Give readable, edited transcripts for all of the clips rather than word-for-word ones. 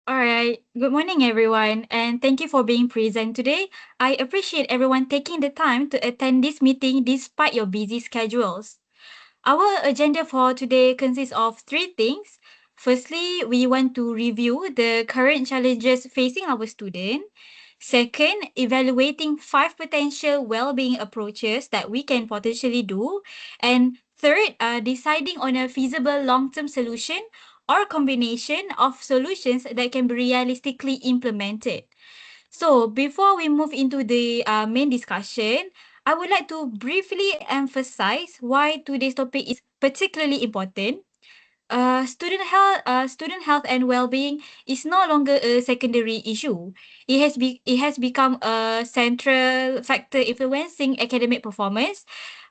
All right. Good morning, everyone, and thank you for being present today. I appreciate everyone taking the time to attend this meeting despite your busy schedules. Our agenda for today consists of three things. Firstly, we want to review the current challenges facing our student. Second, evaluating five potential well-being approaches that we can potentially do. And third, deciding on a feasible long-term solution or combination of solutions that can be realistically implemented. So, before we move into the main discussion, I would like to briefly emphasize why today's topic is particularly important. Student health and well-being is no longer a secondary issue. It has become a central factor influencing academic performance,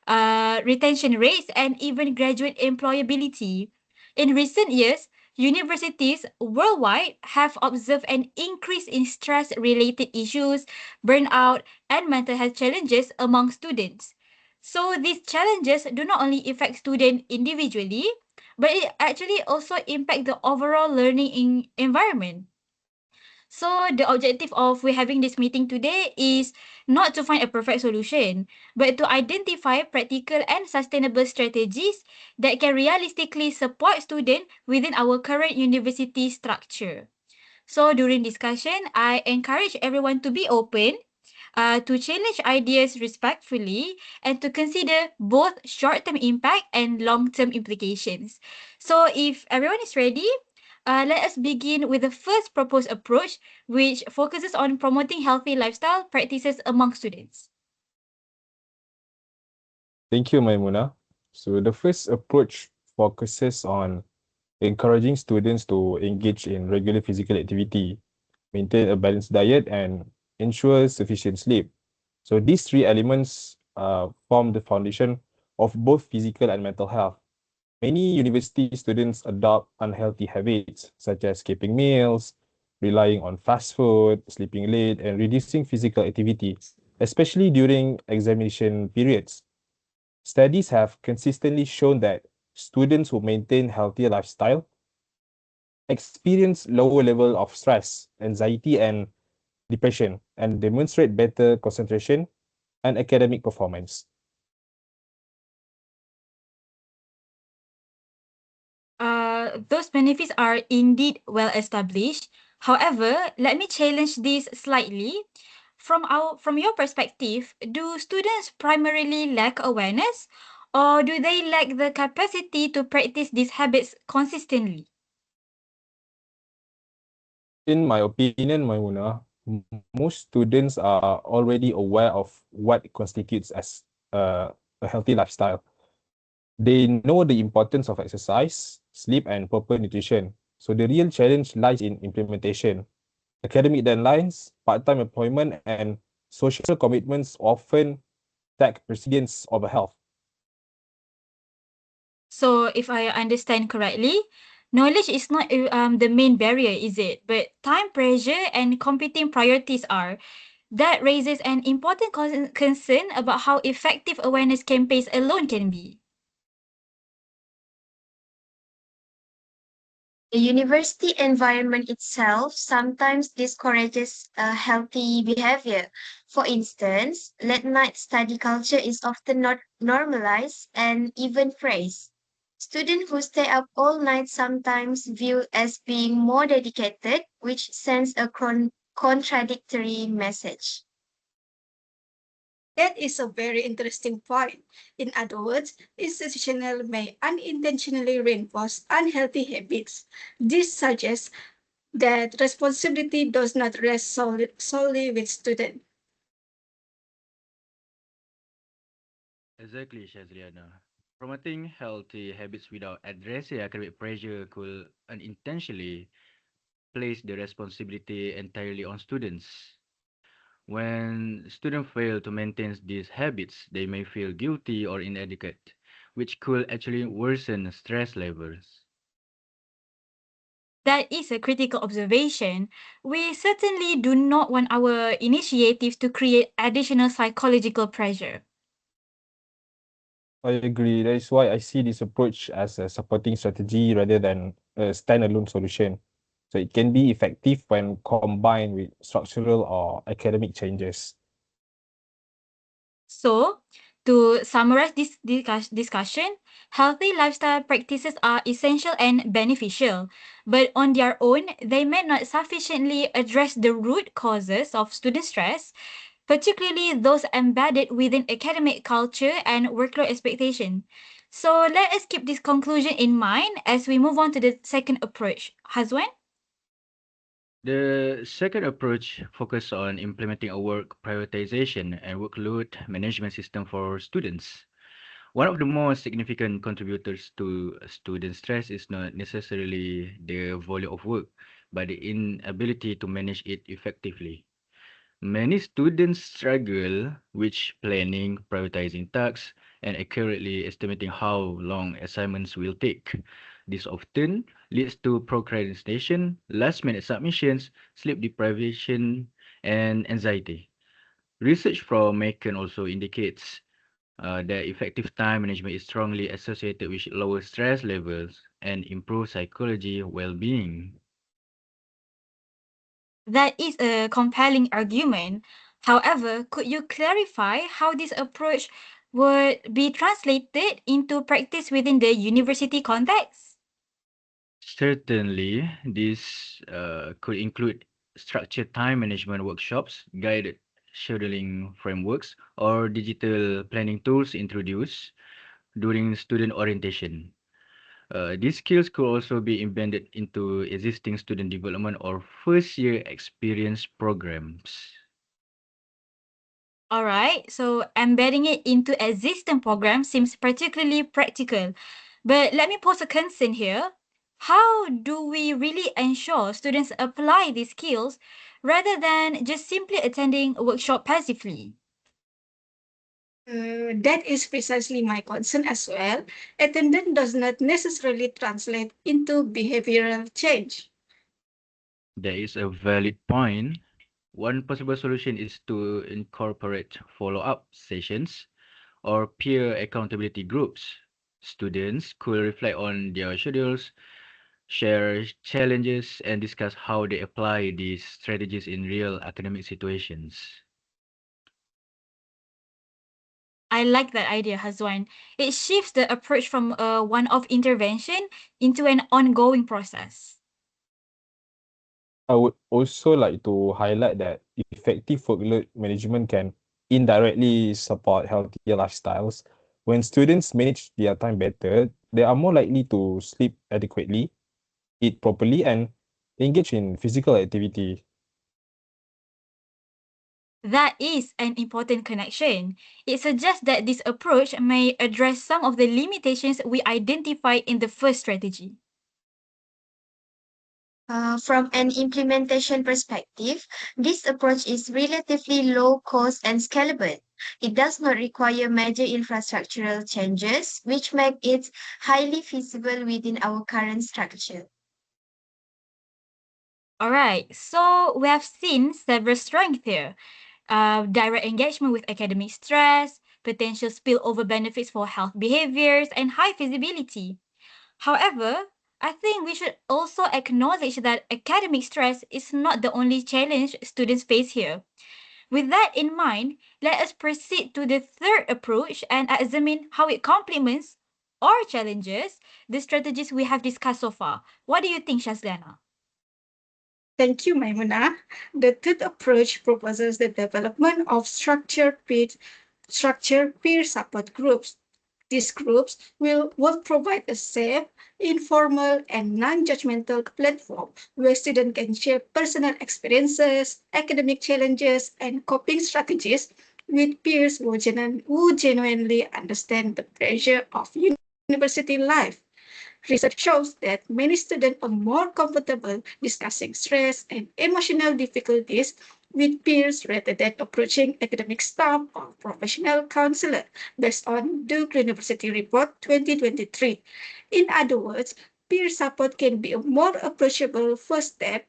retention rates, and even graduate employability. In recent years, universities worldwide have observed an increase in stress-related issues, burnout, and mental health challenges among students. So these challenges do not only affect students individually, but it actually also impact the overall learning environment. So the objective of we having this meeting today is not to find a perfect solution, but to identify practical and sustainable strategies that can realistically support students within our current university structure. So during discussion, I encourage everyone to be open, to challenge ideas respectfully, and to consider both short-term impact and long-term implications. So if everyone is ready, let us begin with the first proposed approach, which focuses on promoting healthy lifestyle practices among students. Thank you, Maimunah. So the first approach focuses on encouraging students to engage in regular physical activity, maintain a balanced diet, and ensure sufficient sleep. So these three elements form the foundation of both physical and mental health. Many university students adopt unhealthy habits such as skipping meals, relying on fast food, sleeping late, and reducing physical activity, especially during examination periods. Studies have consistently shown that students who maintain healthier lifestyle experience lower level of stress, anxiety, and depression, and demonstrate better concentration and academic performance. Those benefits are indeed well established. However, let me challenge this slightly. From your perspective, do students primarily lack awareness, or do they lack the capacity to practice these habits consistently? In my opinion, Maimuna, most students are already aware of what constitutes as a healthy lifestyle. They know the importance of exercise, sleep, and proper nutrition. So the real challenge lies in implementation. Academic deadlines, part-time employment, and social commitments often take precedence over health. So, if I understand correctly, knowledge is not the main barrier, is it? But time pressure and competing priorities are. That raises an important concern about how effective awareness campaigns alone can be. The university environment itself sometimes discourages healthy behavior. For instance, late night study culture is often not normalized and even praised. Students who stay up all night sometimes viewed as being more dedicated, which sends a contradictory message. That is a very interesting point. In other words, institutional may unintentionally reinforce unhealthy habits. This suggests that responsibility does not rest solely with students. Exactly, SHAZLIANA. Promoting healthy habits without addressing academic pressure could unintentionally place the responsibility entirely on students. When students fail to maintain these habits, they may feel guilty or inadequate, which could actually worsen stress levels. That is a critical observation. We certainly do not want our initiatives to create additional psychological pressure. I agree. That is why I see this approach as a supporting strategy rather than a standalone solution. So it can be effective when combined with structural or academic changes. So, to summarize this discussion, healthy lifestyle practices are essential and beneficial, but on their own, they may not sufficiently address the root causes of student stress, particularly those embedded within academic culture and workload expectation. So, let us keep this conclusion in mind as we move on to the second approach. Hazwan? The second approach focuses on implementing a work prioritization and workload management system for students. One of the most significant contributors to student stress is not necessarily the volume of work, but the inability to manage it effectively. Many students struggle with planning, prioritizing tasks, and accurately estimating how long assignments will take. This often leads to procrastination, last-minute submissions, sleep deprivation, and anxiety. Research from Macon also indicates that effective time management is strongly associated with lower stress levels and improved psychology well-being. That is a compelling argument. However, could you clarify how this approach would be translated into practice within the university context? Certainly, this could include structured time management workshops, guided scheduling frameworks, or digital planning tools introduced during student orientation. These skills could also be embedded into existing student development or first year experience programs. All right, so embedding it into existing programs seems particularly practical. But let me pose a concern here. How do we really ensure students apply these skills rather than just simply attending a workshop passively? That is precisely my concern as well. Attendance does not necessarily translate into behavioral change. That is a valid point. One possible solution is to incorporate follow-up sessions or peer accountability groups. Students could reflect on their schedules, share challenges, and discuss how they apply these strategies in real academic situations. I like that idea, Hazwan. It shifts the approach from a one-off intervention into an ongoing process. I would also like to highlight that effective workload management can indirectly support healthier lifestyles. When students manage their time better, they are more likely to sleep adequately, eat properly, and engage in physical activity. That is an important connection. It suggests that this approach may address some of the limitations we identified in the first strategy. From an implementation perspective, this approach is relatively low cost and scalable. It does not require major infrastructural changes, which make it highly feasible within our current structure. All right, so we have seen several strengths here. Direct engagement with academic stress, potential spillover benefits for health behaviors, and high visibility. However, I think we should also acknowledge that academic stress is not the only challenge students face here. With that in mind, let us proceed to the third approach and examine how it complements or challenges the strategies we have discussed so far. What do you think, Shazliana? Thank you, Maimunah. The third approach proposes the development of structured peer support groups. These groups will provide a safe, informal, and non-judgmental platform where students can share personal experiences, academic challenges, and coping strategies with peers who genuinely understand the pressure of university life. Research shows that many students are more comfortable discussing stress and emotional difficulties with peers rather than approaching academic staff or professional counselor, based on Duke University Report 2023. In other words, peer support can be a more approachable first step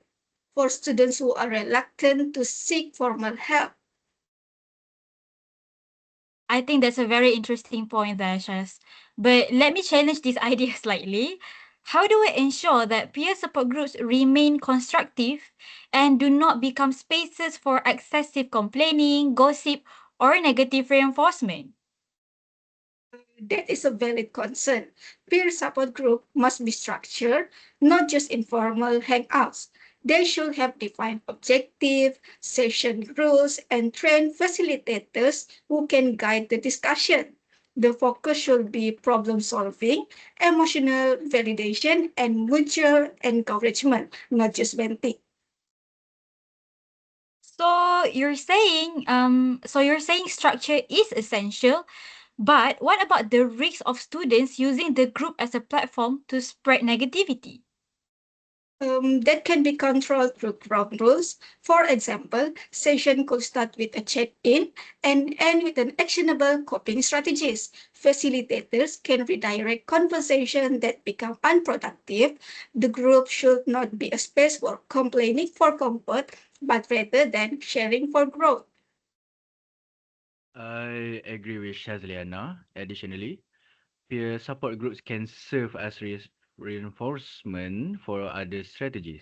for students who are reluctant to seek formal help. I think that's a very interesting point there, Shaz. But let me challenge this idea slightly. How do we ensure that peer support groups remain constructive and do not become spaces for excessive complaining, gossip, or negative reinforcement? That is a valid concern. Peer support group must be structured, not just informal hangouts. They should have defined objective, session rules, and trained facilitators who can guide the discussion. The focus should be problem solving, emotional validation, and mutual encouragement, not just venting. So you're saying structure is essential, but what about the risk of students using the group as a platform to spread negativity? That can be controlled through ground rules. For example, session could start with a check-in and end with an actionable coping strategies. Facilitators can redirect conversation that become unproductive. The group should not be a space for complaining for comfort, but rather than sharing for growth. I agree with Shazliana. Additionally, peer support groups can serve as reinforcement for other strategies.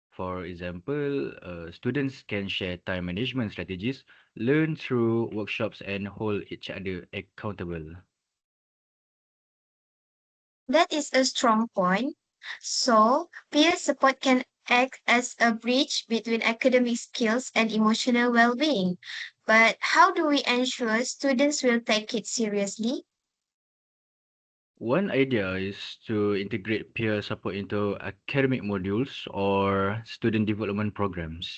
For example, students can share time management strategies, learn through workshops, and hold each other accountable. That is a strong point. So, peer support can act as a bridge between academic skills and emotional well-being. But how do we ensure students will take it seriously? One idea is to integrate peer support into academic modules or student development programs.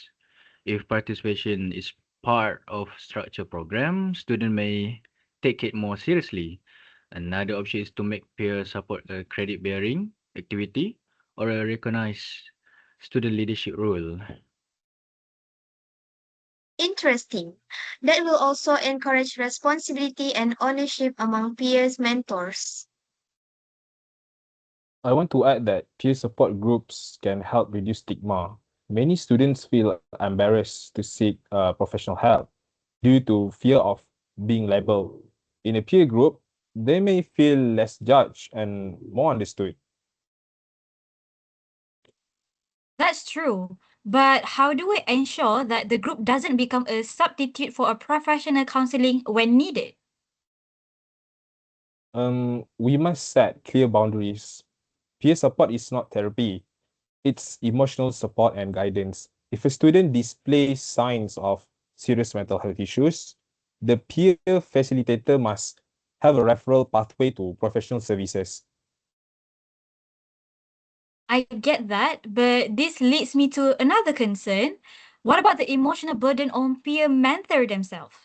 If participation is part of structured program, student may take it more seriously. Another option is to make peer support a credit-bearing activity or a recognized student leadership role. Interesting. That will also encourage responsibility and ownership among peers mentors. I want to add that peer support groups can help reduce stigma. Many students feel embarrassed to seek professional help due to fear of being labeled. In a peer group, they may feel less judged and more understood. That's true. But how do we ensure that the group doesn't become a substitute for a professional counseling when needed? We must set clear boundaries. Peer support is not therapy, it's emotional support and guidance. If a student displays signs of serious mental health issues, the peer facilitator must have a referral pathway to professional services. I get that, but this leads me to another concern. What about the emotional burden on peer mentor themselves?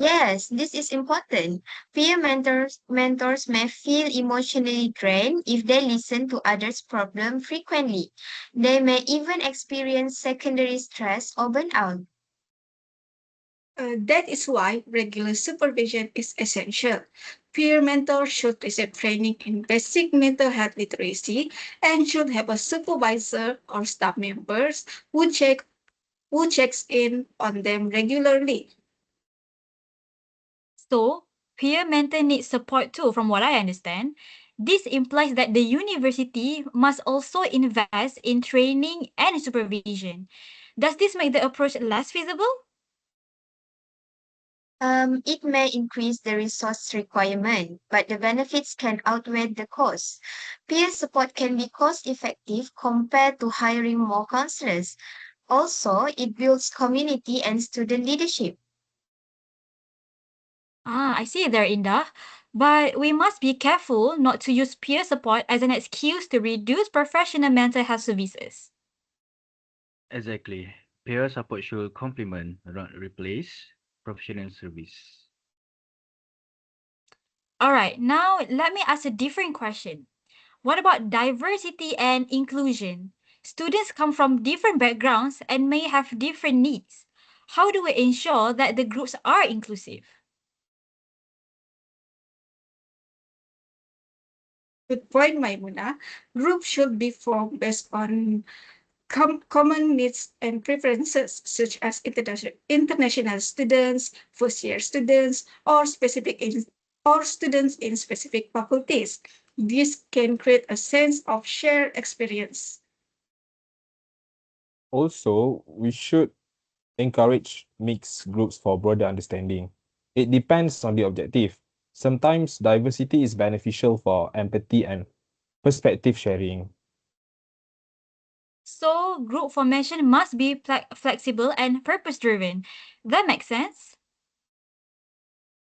Yes, this is important. Peer mentors may feel emotionally drained if they listen to others' problems frequently. They may even experience secondary stress or burnout. That is why regular supervision is essential. Peer mentors should receive training in basic mental health literacy and should have a supervisor or staff members who checks in on them regularly. So, peer mentor needs support too, from what I understand. This implies that the university must also invest in training and supervision. Does this make the approach less feasible? It may increase the resource requirement, but the benefits can outweigh the cost. Peer support can be cost effective compared to hiring more counselors. Also, it builds community and student leadership. I see there, Indah. But we must be careful not to use peer support as an excuse to reduce professional mental health services. Exactly. Peer support should complement, not replace, professional service. All right, now let me ask a different question. What about diversity and inclusion? Students come from different backgrounds and may have different needs. How do we ensure that the groups are inclusive? Good point, Maimunah. Groups should be formed based on common needs and preferences, such as international students, first-year students, or students in specific faculties. This can create a sense of shared experience. Also, we should encourage mixed groups for broader understanding. It depends on the objective. Sometimes diversity is beneficial for empathy and perspective sharing. So, group formation must be flexible and purpose-driven. That makes sense.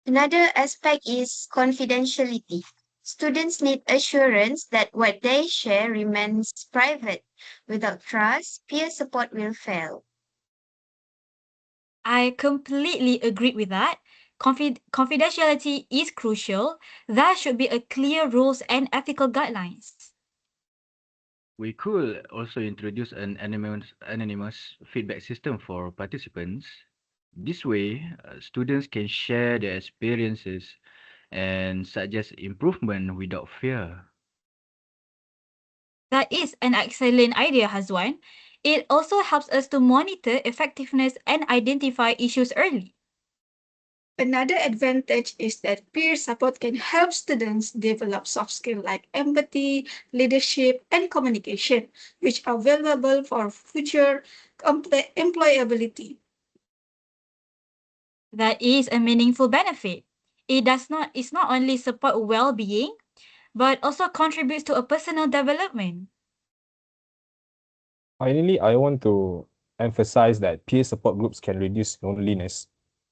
Another aspect is confidentiality. Students need assurance that what they share remains private. Without trust, peer support will fail. I completely agree with that. Confidentiality is crucial. There should be a clear rules and ethical guidelines. We could also introduce an anonymous feedback system for participants. This way, students can share their experiences and suggest improvement without fear. That is an excellent idea, Hazwan. It also helps us to monitor effectiveness and identify issues early. Another advantage is that peer support can help students develop soft skills like empathy, leadership, and communication, which are valuable for future employability. That is a meaningful benefit. It's not only support well-being, but also contributes to a personal development. Finally, I want to emphasize that peer support groups can reduce loneliness.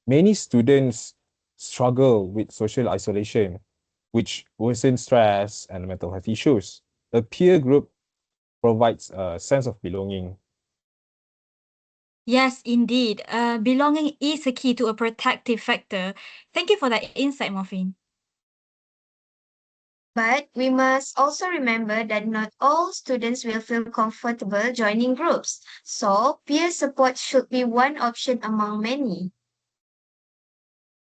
Many students struggle with social isolation, which worsens stress and mental health issues. A peer group provides a sense of belonging. Yes, indeed. Belonging is a key to a protective factor. Thank you for that insight, Mofin. But we must also remember that not all students will feel comfortable joining groups. So, peer support should be one option among many.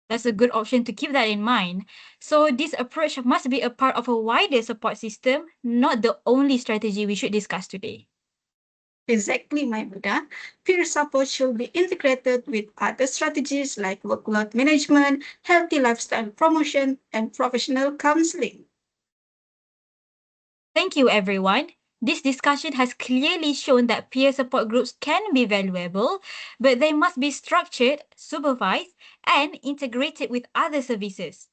That's a good option to keep that in mind. So this approach must be a part of a wider support system, not the only strategy we should discuss today. Exactly, Maimunah. Peer support should be integrated with other strategies like workload management, healthy lifestyle promotion, and professional counseling. Thank you, everyone. This discussion has clearly shown that peer support groups can be valuable, but they must be structured, supervised, and integrated with other services.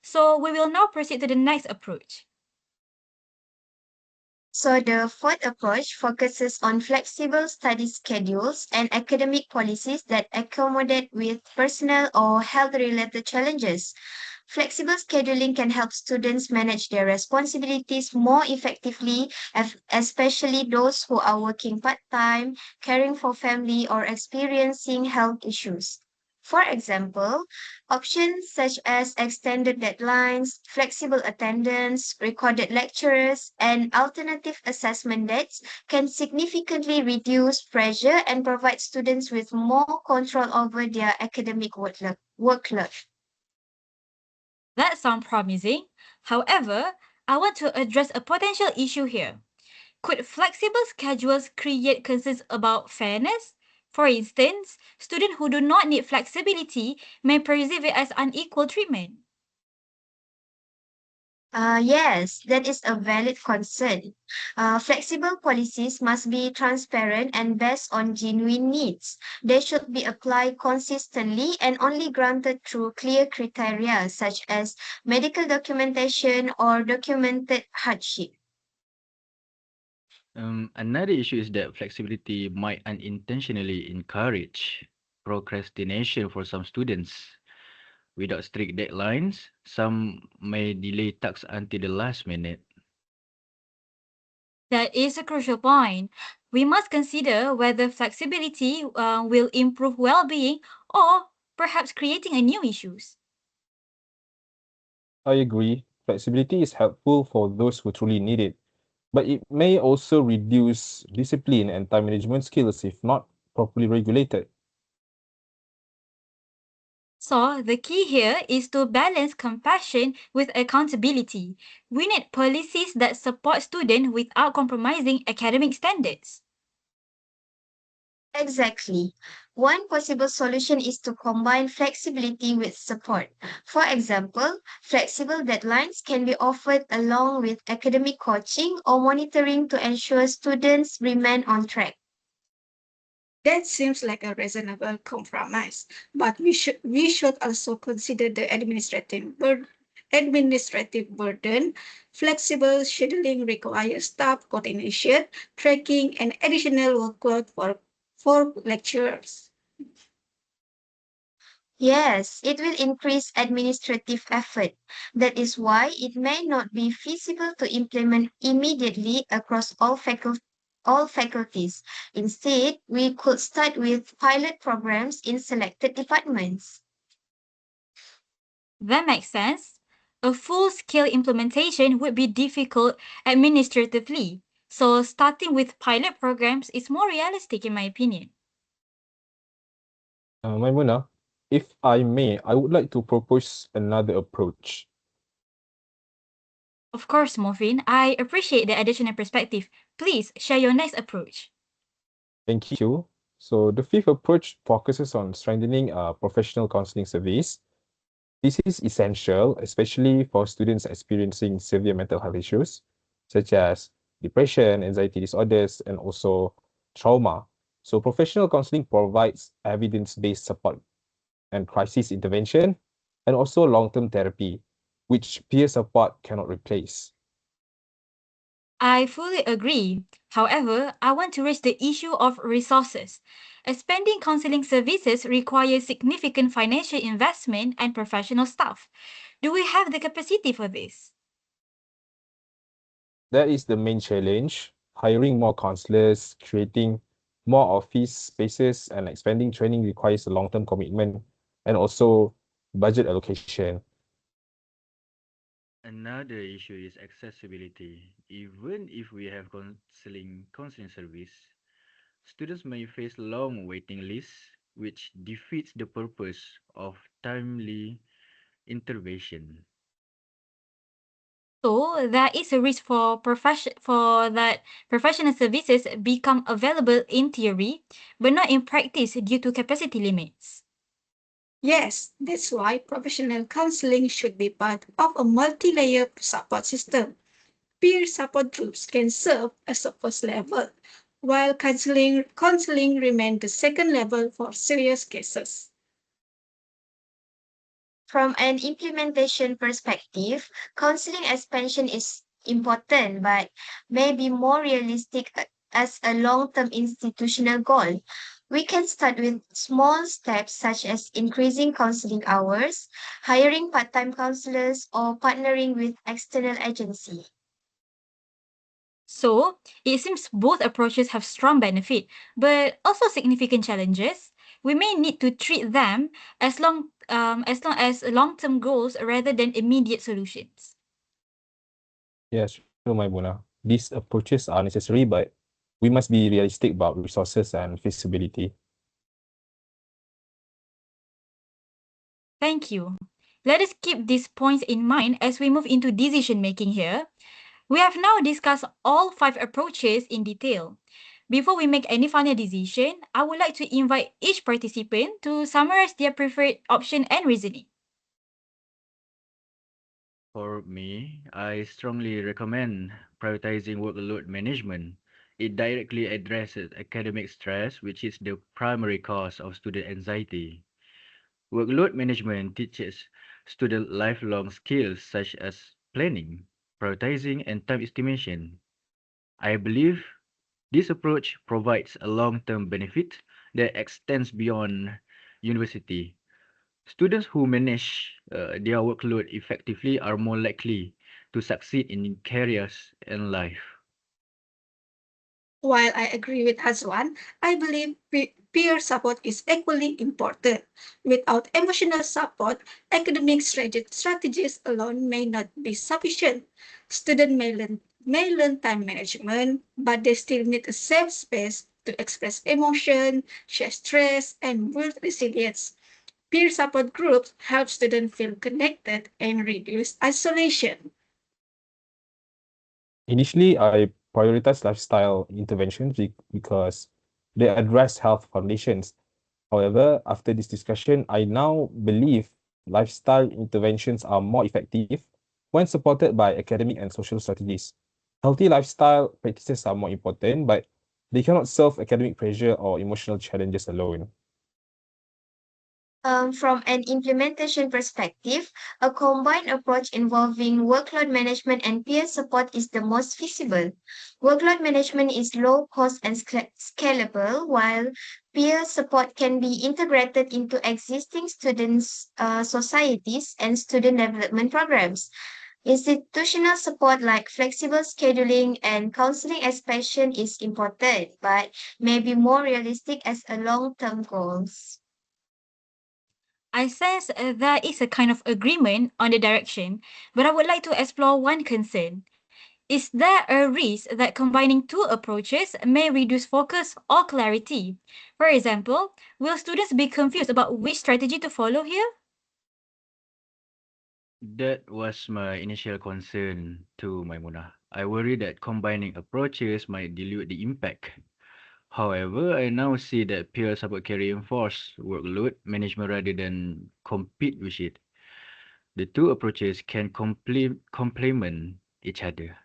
So we will now proceed to the next approach. So, the fourth approach focuses on flexible study schedules and academic policies that accommodate with personal or health-related challenges. Flexible scheduling can help students manage their responsibilities more effectively, especially those who are working part-time, caring for family, or experiencing health issues. For example, options such as extended deadlines, flexible attendance, recorded lectures, and alternative assessment dates can significantly reduce pressure and provide students with more control over their academic workload. That sounds promising. However, I want to address a potential issue here. Could flexible schedules create concerns about fairness? For instance, students who do not need flexibility may perceive it as unequal treatment. Yes, that is a valid concern. Flexible policies must be transparent and based on genuine needs. They should be applied consistently and only granted through clear criteria such as medical documentation or documented hardship. Another issue is that flexibility might unintentionally encourage procrastination for some students. Without strict deadlines, some may delay tasks until the last minute. That is a crucial point. We must consider whether flexibility will improve well-being or perhaps creating a new issues. I agree, flexibility is helpful for those who truly need it, but it may also reduce discipline and time management skills if not properly regulated. So the key here is to balance compassion with accountability. We need policies that support students without compromising academic standards. Exactly. One possible solution is to combine flexibility with support. For example, flexible deadlines can be offered along with academic coaching or monitoring to ensure students remain on track. That seems like a reasonable compromise, but we should also consider the administrative burden. Flexible scheduling requires staff coordination, tracking, and additional workload for lecturers. Yes, it will increase administrative effort. That is why it may not be feasible to implement immediately across all faculties. Instead, we could start with pilot programs in selected departments. That makes sense. A full-scale implementation would be difficult administratively, so starting with pilot programs is more realistic in my opinion. Maimuna, if I may, I would like to propose another approach. Of course, Mofin, I appreciate the additional perspective. Please share your next approach. Thank you. So the fifth approach focuses on strengthening professional counseling service. This is essential, especially for students experiencing severe mental health issues, such as depression, anxiety disorders, and also trauma. So professional counseling provides evidence-based support and crisis intervention, and also long-term therapy, which peer support cannot replace. I fully agree. However, I want to raise the issue of resources. Expanding counseling services requires significant financial investment and professional staff. Do we have the capacity for this? That is the main challenge. Hiring more counselors, creating more office spaces, and expanding training requires a long-term commitment and also budget allocation. Another issue is accessibility. Even if we have counseling service, students may face long waiting lists, which defeats the purpose of timely intervention. So there is a risk for that professional services become available in theory, but not in practice due to capacity limits. Yes, that's why professional counseling should be part of a multi-layer support system. Peer support groups can serve as a first level, while counseling remains the second level for serious cases. From an implementation perspective, counseling expansion is important but may be more realistic as a long-term institutional goal. We can start with small steps such as increasing counseling hours, hiring part-time counselors, or partnering with external agency. So it seems both approaches have strong benefit, but also significant challenges. We may need to treat them as long-term goals rather than immediate solutions. Yes, sure, Maimuna. These approaches are necessary, but we must be realistic about resources and feasibility. Thank you. Let us keep these points in mind as we move into decision making here. We have now discussed all five approaches in detail. Before we make any final decision, I would like to invite each participant to summarize their preferred option and reasoning. For me, I strongly recommend prioritizing workload management. It directly addresses academic stress, which is the primary cause of student anxiety. Workload management teaches students lifelong skills such as planning, prioritizing, and time estimation. I believe this approach provides a long-term benefit that extends beyond university. Students who manage their workload effectively are more likely to succeed in careers and life. While I agree with Hazwan, I believe peer support is equally important. Without emotional support, academic strategies alone may not be sufficient. Students may learn time management, but they still need a safe space to express emotion, share stress, and build resilience. Peer support groups help students feel connected and reduce isolation. Initially, I prioritize lifestyle interventions because they address health conditions. However, after this discussion, I now believe lifestyle interventions are more effective when supported by academic and social strategies. Healthy lifestyle practices are more important, but they cannot solve academic pressure or emotional challenges alone. From an implementation perspective, a combined approach involving workload management and peer support is the most feasible. Workload management is low cost and scalable, while peer support can be integrated into existing students' societies and student development programs. Institutional support like flexible scheduling and counseling expansion is important, but may be more realistic as a long-term goals. I sense there is a kind of agreement on the direction, but I would like to explore one concern. Is there a risk that combining two approaches may reduce focus or clarity? For example, will students be confused about which strategy to follow here? That was my initial concern too, Maimunah. I worry that combining approaches might dilute the impact. However, I now see that peer support can reinforce workload management rather than compete with it. The two approaches can complement each other.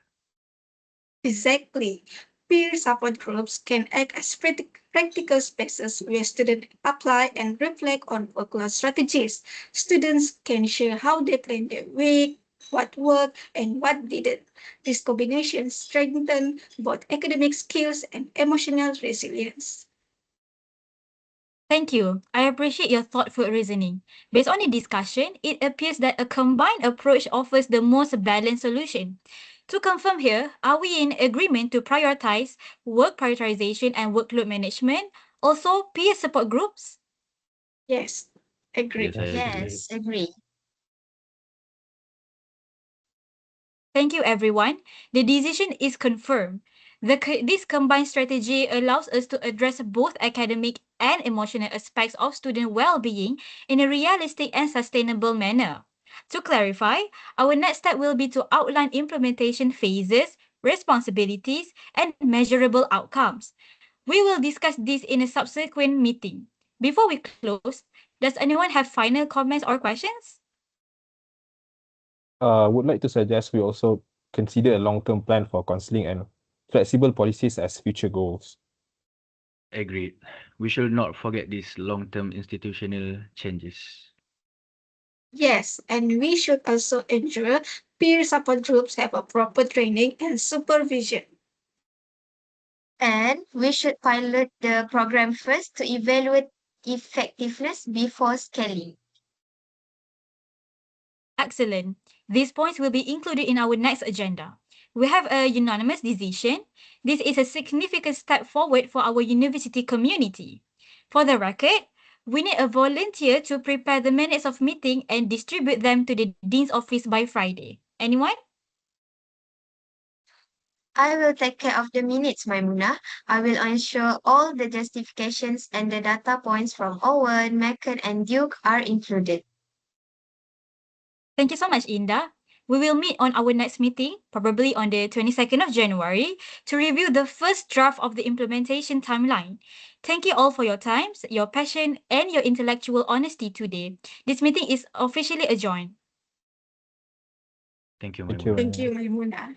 Exactly. Peer support groups can act as practical spaces where students apply and reflect on workload strategies. Students can share how they plan their week, what worked, and what didn't. This combination strengthens both academic skills and emotional resilience. Thank you. I appreciate your thoughtful reasoning. Based on the discussion, it appears that a combined approach offers the most balanced solution. To confirm here, are we in agreement to prioritize work prioritization and workload management, also peer support groups? Yes, agree. Yes, I Yes. agree. Yes, agree. Thank you, everyone. The decision is confirmed. This combined strategy allows us to address both academic and emotional aspects of student well-being in a realistic and sustainable manner. To clarify, our next step will be to outline implementation phases, responsibilities, and measurable outcomes. We will discuss this in a subsequent meeting. Before we close, does anyone have final comments or questions? Would like to suggest we also consider a long-term plan for counseling and flexible policies as future goals. Agreed. We should not forget these long-term institutional changes. Yes, and we should also ensure peer support groups have a proper training and supervision. And we should pilot the program first to evaluate effectiveness before scaling. Excellent. These points will be included in our next agenda. We have a unanimous decision. This is a significant step forward for our university community. For the record, we need a volunteer to prepare the minutes of meeting and distribute them to the dean's office by Friday. Anyone? I will take care of the minutes, Maimunah. I will ensure all the justifications and the data points from Owen, Macon, and Duke are included. Thank you so much, Indah. We will meet on our next meeting, probably on the 22nd of January, to review the first draft of the implementation timeline. Thank you all for your times, your passion, and your intellectual honesty today. This meeting is officially adjourned. Thank you, Thank you. Maimunah. Thank you, Maimuna.